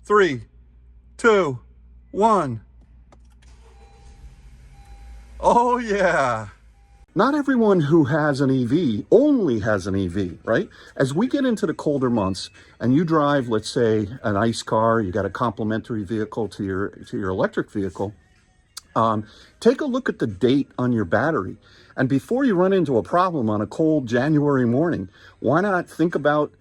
3, 2, 1. Oh yeah. Not everyone who has an EV only has an EV, right? As we get into the colder months and you drive, let's say, an ICE car, you got a complementary vehicle to your electric vehicle, take a look at the date on your battery. And before you run into a problem on a cold January morning, why not think about,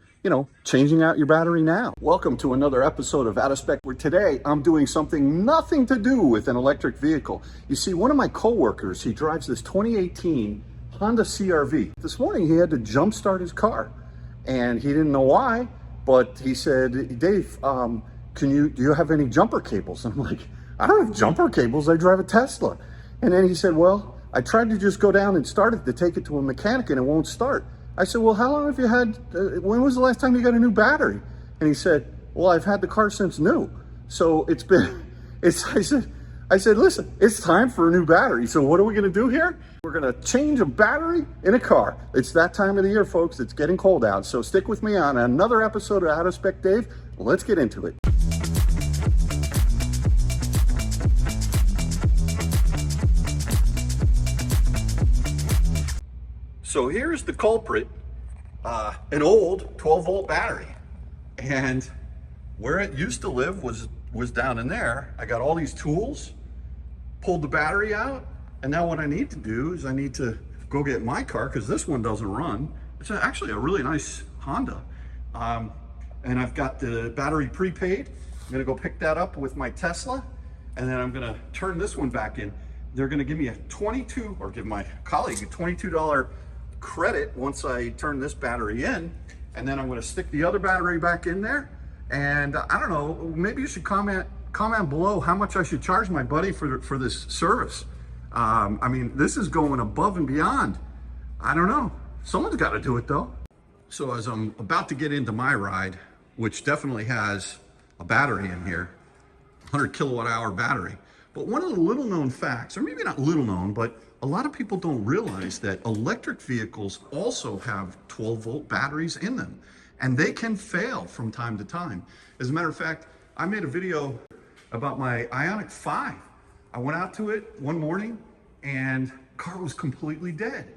changing out your battery now? Welcome to another episode of Out of Spec, where today I'm doing something nothing to do with an electric vehicle. You see, one of my coworkers, he drives this 2018 Honda CRV. This morning he had to jump start his car and he didn't know why, but he said, Dave, do you have any jumper cables? And I'm like, I don't have jumper cables, I drive a Tesla. And then he said, well, I tried to just go down and start it to take it to a mechanic and it won't start. I said, well, how long have you had, when was the last time you got a new battery? And he said, well, I've had the car since new. So I said, listen, it's time for a new battery. So what are we gonna do here? We're gonna change a battery in a car. It's that time of the year, folks. It's getting cold out. So stick with me on another episode of Out of Spec Dave. Let's get into it. So here's the culprit, an old 12-volt battery. And where it used to live was down in there. I got all these tools, pulled the battery out, and now what I need to do is I need to go get my car, because this one doesn't run. It's actually a really nice Honda. And I've got the battery prepaid. I'm gonna go pick that up with my Tesla, and then I'm gonna turn this one back in. They're gonna give me give my colleague a $22 credit once I turn this battery in, and then I'm going to stick the other battery back in there. And I don't know, maybe you should comment below how much I should charge my buddy for this service. I mean, this is going above and beyond. I don't know, someone's got to do it though. So as I'm about to get into my ride, which definitely has a battery in here, 100 kilowatt hour battery, but one of the little known facts, or maybe not little known, but a lot of people don't realize that electric vehicles also have 12-volt batteries in them, and they can fail from time to time. As a matter of fact, I made a video about my IONIQ 5. I went out to it one morning and the car was completely dead.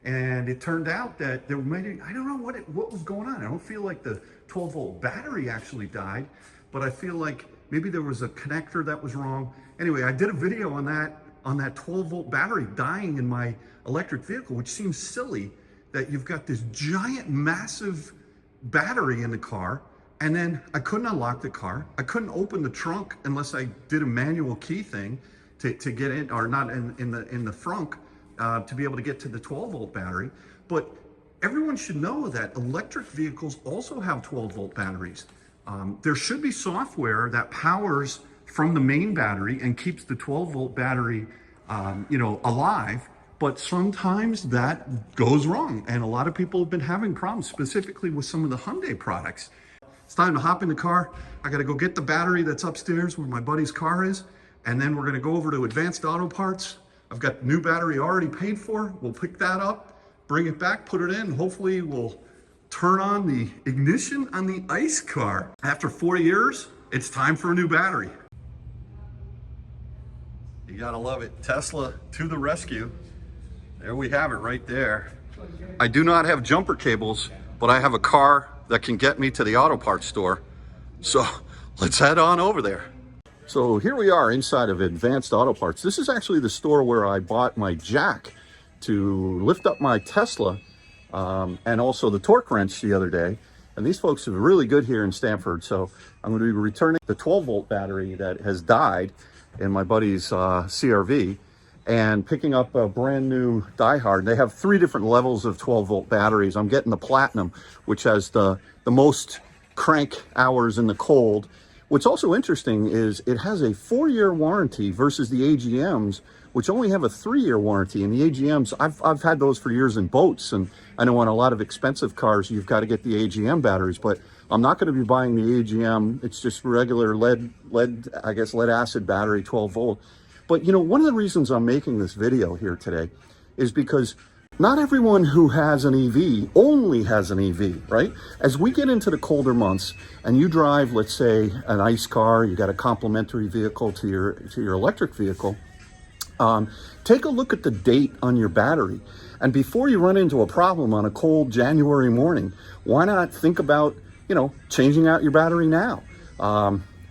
And it turned out that I don't know what was going on. I don't feel like the 12-volt battery actually died, but I feel like maybe there was a connector that was wrong. Anyway, I did a video on that 12-volt battery dying in my electric vehicle, which seems silly that you've got this giant, massive battery in the car, and then I couldn't unlock the car. I couldn't open the trunk unless I did a manual key thing to get in, or not in the frunk, to be able to get to the 12-volt battery. But everyone should know that electric vehicles also have 12-volt batteries. There should be software that powers from the main battery and keeps the 12-volt battery, alive. But sometimes that goes wrong, and a lot of people have been having problems, specifically with some of the Hyundai products. It's time to hop in the car. I got to go get the battery that's upstairs where my buddy's car is, and then we're going to go over to Advanced Auto Parts. I've got the new battery already paid for. We'll pick that up, bring it back, put it in, and hopefully we'll turn on the ignition on the ICE car. After 4 years, it's time for a new battery. You gotta love it. Tesla to the rescue. There we have it right there. I do not have jumper cables, but I have a car that can get me to the auto parts store. So let's head on over there. So here we are inside of Advanced Auto Parts. This is actually the store where I bought my jack to lift up my Tesla, and also the torque wrench the other day. And these folks are really good here in Stanford. So I'm going to be returning the 12-volt battery that has died in my buddy's CRV, and picking up a brand new diehard. They have 3 different levels of 12-volt batteries. I'm getting the Platinum, which has the most crank hours in the cold. What's also interesting is it has a 4-year warranty versus the AGMs, which only have a 3-year warranty. And the AGMs, I've had those for years in boats, and I know on a lot of expensive cars you've got to get the AGM batteries, but I'm not going to be buying the AGM. It's just regular lead acid battery, 12 volt. But one of the reasons I'm making this video here today is because not everyone who has an EV only has an EV, right? As we get into the colder months and you drive, let's say, an ICE car, you got a complementary vehicle to your electric vehicle, take a look at the date on your battery. And before you run into a problem on a cold January morning, why not think about, changing out your battery now?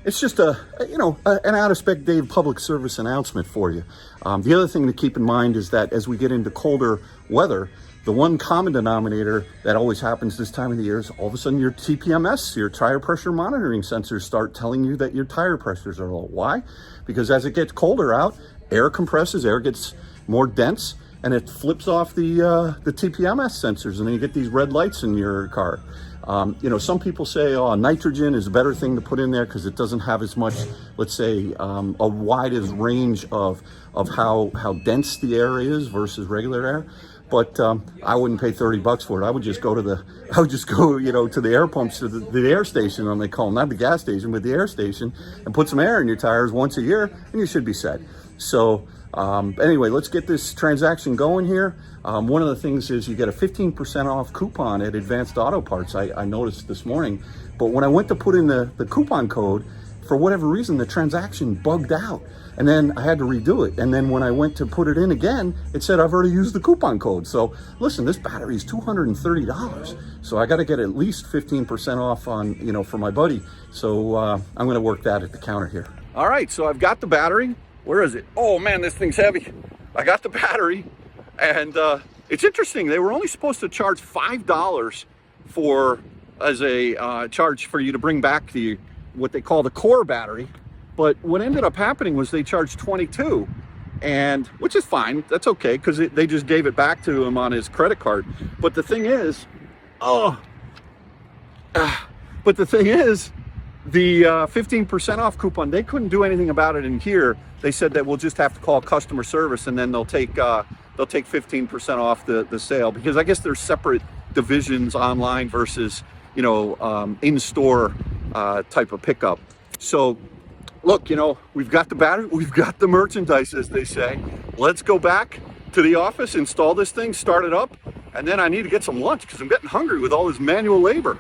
It's just an out-of-spec Dave public service announcement for you. The other thing to keep in mind is that as we get into colder weather, the one common denominator that always happens this time of the year is all of a sudden your TPMS, your tire pressure monitoring sensors, start telling you that your tire pressures are low. Why? Because as it gets colder out, air compresses, air gets more dense, and it flips off the TPMS sensors, and then you get these red lights in your car. Some people say, nitrogen is a better thing to put in there because it doesn't have as much, let's say, a widest range of how dense the air is versus regular air. But I wouldn't pay $30 for it. I would just go to the air pumps, to the air station, and they call them, not the gas station, but the air station, and put some air in your tires once a year, and you should be set. So anyway, let's get this transaction going here. One of the things is you get a 15% off coupon at Advanced Auto Parts. I noticed this morning, but when I went to put in the coupon code, for whatever reason, the transaction bugged out, and then I had to redo it. And then when I went to put it in again, it said I've already used the coupon code. So listen, this battery is $230, so I got to get at least 15% off on, for my buddy. So I'm going to work that at the counter here. All right, so I've got the battery. Where is it? Oh man, this thing's heavy. I got the battery, and it's interesting. They were only supposed to charge $5 as a charge for you to bring back what they call the core battery. But what ended up happening was they charged $22, and which is fine. That's okay, because they just gave it back to him on his credit card. But the thing is, the 15% off coupon, they couldn't do anything about it in here. They said that we'll just have to call customer service, and then they'll take 15% off the sale, because I guess there's separate divisions online versus in-store type of pickup. So look, we've got the battery, we've got the merchandise, as they say. Let's go back to the office, install this thing, start it up, and then I need to get some lunch because I'm getting hungry with all this manual labor.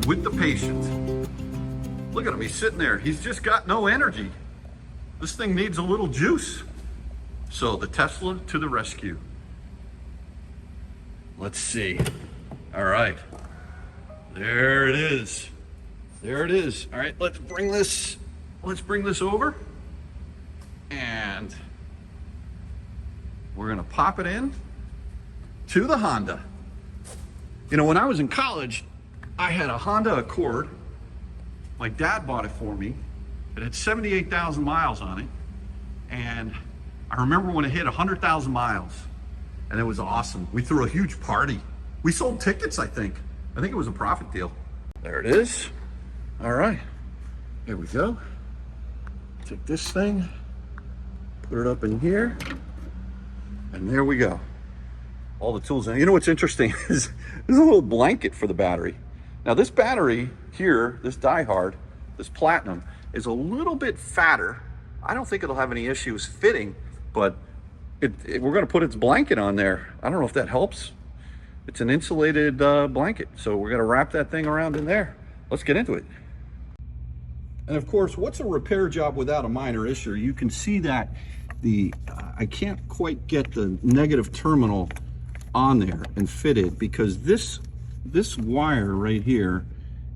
With the patient. Look at him, he's sitting there. He's just got no energy. This thing needs a little juice. So the Tesla to the rescue. Let's see. All right. There it is. There it is. All right, let's bring this over. And we're gonna pop it in to the Honda. When I was in college, I had a Honda Accord. My dad bought it for me. It had 78,000 miles on it. And I remember when it hit 100,000 miles, and it was awesome. We threw a huge party. We sold tickets, I think. I think it was a profit deal. There it is. All right, here we go. Take this thing, put it up in here, and there we go. All the tools in. What's interesting is there's a little blanket for the battery. Now this battery here, this Die Hard, this platinum, is a little bit fatter. I don't think it'll have any issues fitting, but we're going to put its blanket on there. I don't know if that helps. It's an insulated blanket, so we're going to wrap that thing around in there. Let's get into it. And of course, what's a repair job without a minor issue? You can see that I can't quite get the negative terminal on there and fitted, because this wire right here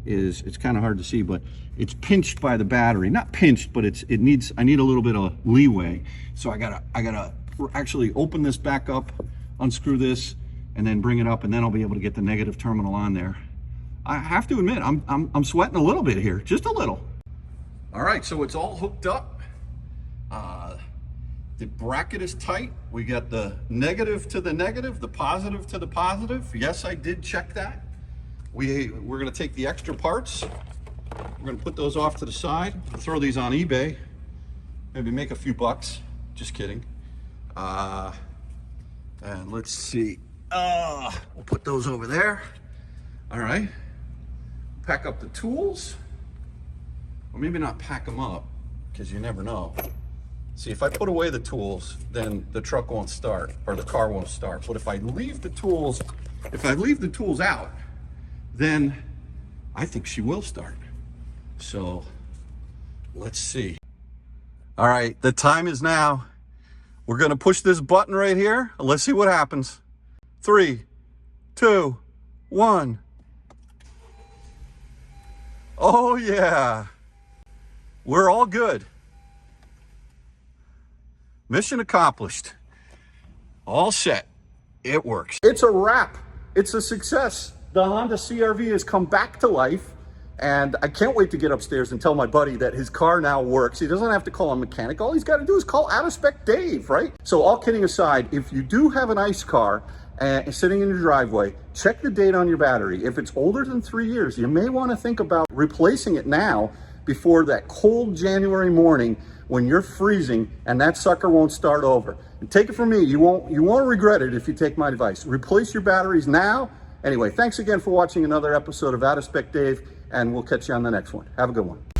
it's kind of hard to see, but it's pinched by the battery. Not pinched, but I need a little bit of leeway. So I gotta actually open this back up, unscrew this, and then bring it up, and then I'll be able to get the negative terminal on there. I have to admit, I'm sweating a little bit here, just a little. All right, so it's all hooked up. The bracket is tight. We got the negative to the negative, the positive to the positive. Yes, I did check that. We're gonna take the extra parts. We're gonna put those off to the side, throw these on eBay, maybe make a few bucks. Just kidding. And let's see. We'll put those over there. All right. Pack up the tools. Or maybe not pack them up, because you never know. See, if I put away the tools, then the truck won't start, or the car won't start. But if I leave the tools out, then I think she will start. So let's see. All right, the time is now. We're gonna push this button right here. Let's see what happens. 3, 2, 1. Oh yeah. We're all good. Mission accomplished. All set. It works. It's a wrap. It's a success. The Honda CRV has come back to life, and I can't wait to get upstairs and tell my buddy that his car now works. He doesn't have to call a mechanic. All he's got to do is call Out of Spec Dave, right? So all kidding aside, if you do have an ICE car sitting in your driveway, check the date on your battery. If it's older than 3 years, you may want to think about replacing it now, before that cold January morning when you're freezing and that sucker won't start over. And take it from me, you won't regret it if you take my advice. Replace your batteries now. Anyway, thanks again for watching another episode of Out of Spec Dave, and we'll catch you on the next one. Have a good one.